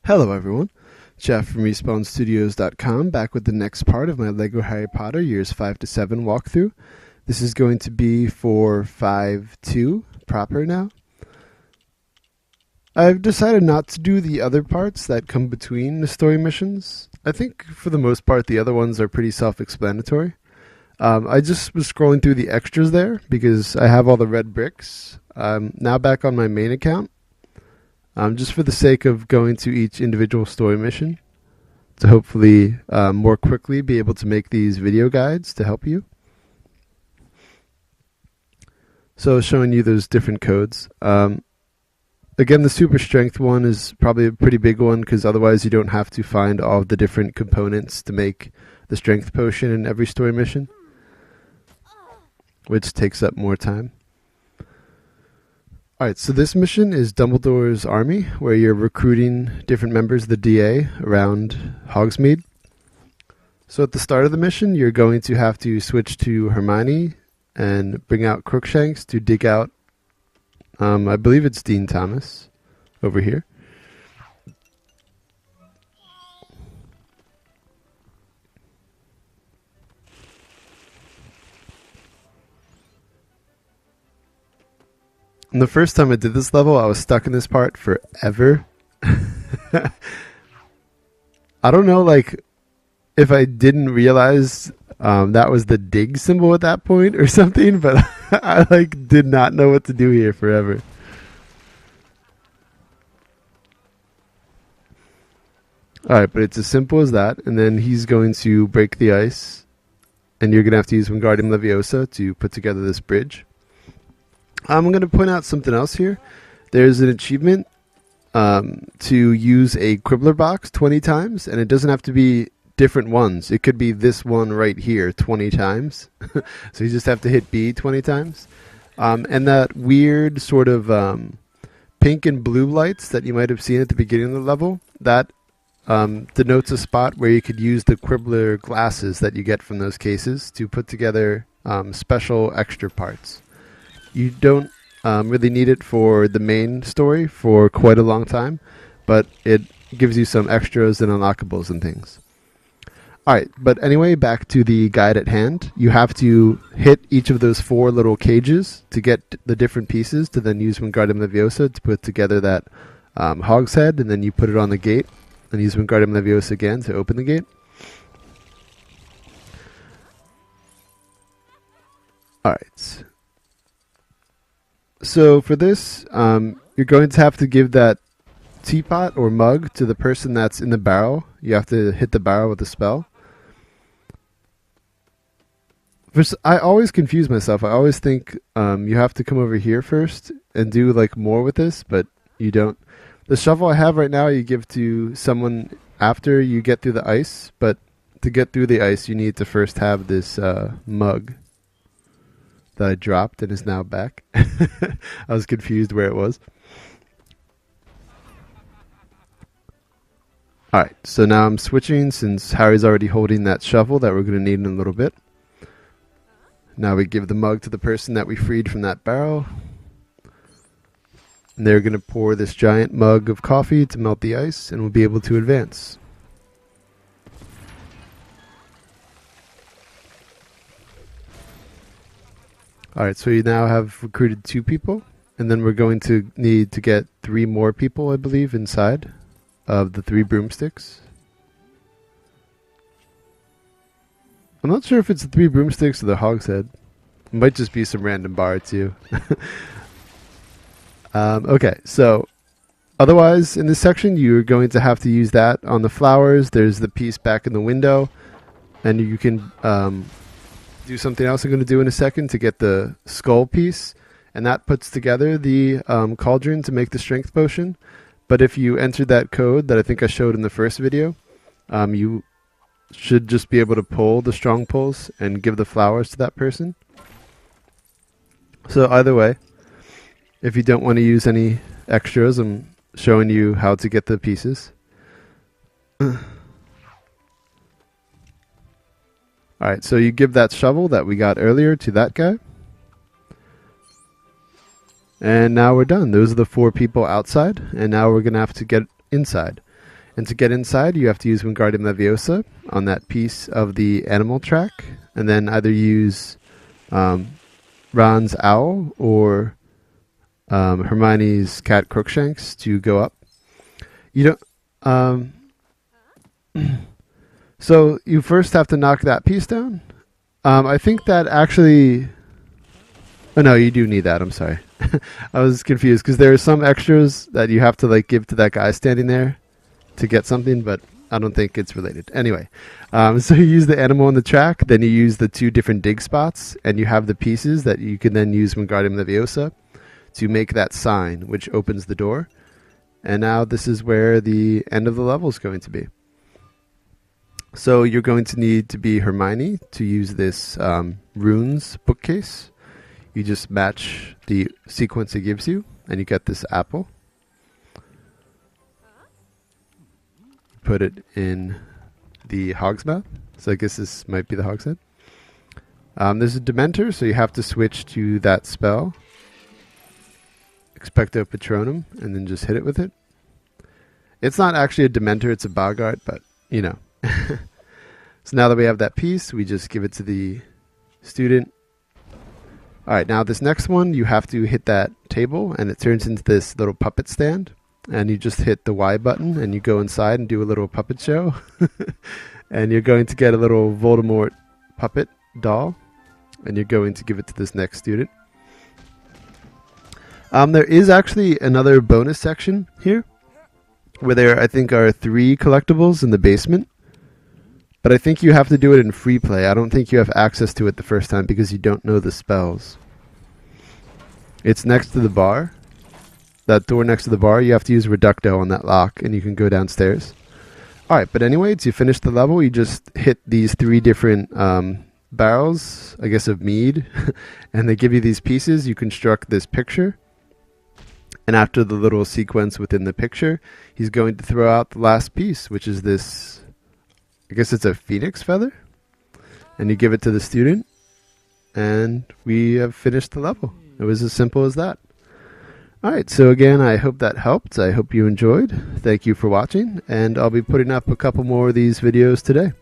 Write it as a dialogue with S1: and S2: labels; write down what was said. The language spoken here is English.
S1: Hello everyone, Jeff from RespawnStudios.com back with the next part of my LEGO Harry Potter Years 5 to 7 walkthrough. This is going to be for 5.2 proper now. I've decided not to do the other parts that come between the story missions. I think for the most part the other ones are pretty self-explanatory. I just was scrolling through the extras there because I have all the red bricks. Now back on my main account. Just for the sake of going to each individual story mission to hopefully more quickly be able to make these video guides to help you. So showing you those different codes. Again, the super strength one is probably a pretty big one because otherwise you don't have to find all of the different components to make the strength potion in every story mission, which takes up more time. Alright, so this mission is Dumbledore's Army, where you're recruiting different members of the DA around Hogsmeade. So at the start of the mission, you're going to have to switch to Hermione and bring out Crookshanks to dig out, I believe it's Dean Thomas over here. And the first time I did this level, I was stuck in this part forever. I don't know, like, if I didn't realize that was the dig symbol at that point or something, but I, like, did not know what to do here forever. Alright, but it's as simple as that, and then he's going to break the ice, and you're going to have to use Wingardium Leviosa to put together this bridge. I'm going to point out something else here. There's an achievement to use a Quibbler box 20 times, and it doesn't have to be different ones. It could be this one right here 20 times. So you just have to hit B 20 times. And that weird sort of pink and blue lights that you might have seen at the beginning of the level, that denotes a spot where you could use the Quibbler glasses that you get from those cases to put together special extra parts. You don't really need it for the main story for quite a long time, but it gives you some extras and unlockables and things. Alright, but anyway, back to the guide at hand. You have to hit each of those 4 little cages to get the different pieces to then use Wingardium Leviosa to put together that hogshead, and then you put it on the gate and use Wingardium Leviosa again to open the gate. Alright. So for this, you're going to have to give that teapot or mug to the person that's in the barrel. You have to hit the barrel with a spell. I always confuse myself. I always think you have to come over here first and do like more with this, but you don't. The shovel I have right now you give to someone after you get through the ice, but to get through the ice you need to first have this mug that I dropped and is now back. I was confused where it was. Alright, so now I'm switching since Harry's already holding that shovel that we're going to need in a little bit. Now we give the mug to the person that we freed from that barrel. And they're going to pour this giant mug of coffee to melt the ice, and we'll be able to advance. Alright, so you now have recruited 2 people, and then we're going to need to get 3 more people, I believe, inside of the 3 broomsticks. I'm not sure if it's the 3 broomsticks or the hogshead. It might just be some random bar too. Okay, so otherwise in this section you're going to have to use that on the flowers. There's the piece back in the window, and you can do something else I'm going to do in a second to get the skull piece, and that puts together the cauldron to make the strength potion. But if you entered that code that I think I showed in the first video, you should just be able to pull the strong pulls and give the flowers to that person. So either way, if you don't want to use any extras, I'm showing you how to get the pieces. Alright, so you give that shovel that we got earlier to that guy. And now we're done. Those are the 4 people outside, and now we're going to have to get inside. And to get inside, you have to use Wingardium Leviosa on that piece of the animal track, and then either use Ron's owl or Hermione's cat Crookshanks to go up. You don't. So you first have to knock that piece down. I think that actually. Oh no, you do need that. I'm sorry. I was confused because there are some extras that you have to like give to that guy standing there to get something, but I don't think it's related. Anyway, so you use the animal on the track, then you use the 2 different dig spots, and you have the pieces that you can then use Wingardium Leviosa to make that sign, which opens the door. And now this is where the end of the level is going to be. So you're going to need to be Hermione to use this runes bookcase. You just match the sequence it gives you, and you get this apple. Put it in the Hog's Mouth. So I guess this might be the Hog's Head. There's a Dementor, so you have to switch to that spell. Expecto Patronum, and then just hit it with it. It's not actually a Dementor, it's a Boggart, but, you know. So now that we have that piece, we just give it to the student. Alright, now this next one, you have to hit that table, and it turns into this little puppet stand. And you just hit the Y button, and you go inside and do a little puppet show. And you're going to get a little Voldemort puppet doll, and you're going to give it to this next student. There is actually another bonus section here, where there, I think, are 3 collectibles in the basement. But I think you have to do it in free play. I don't think you have access to it the first time because you don't know the spells. It's next to the bar. That door next to the bar, you have to use Reducto on that lock, and you can go downstairs. Alright, but anyways, you finish the level, you just hit these 3 different barrels, I guess, of mead, and they give you these pieces. You construct this picture. And after the little sequence within the picture, he's going to throw out the last piece, which is this, I guess it's a phoenix feather. And you give it to the student, and we have finished the level. It was as simple as that. Alright, so again, I hope that helped. I hope you enjoyed. Thank you for watching, and I'll be putting up a couple more of these videos today.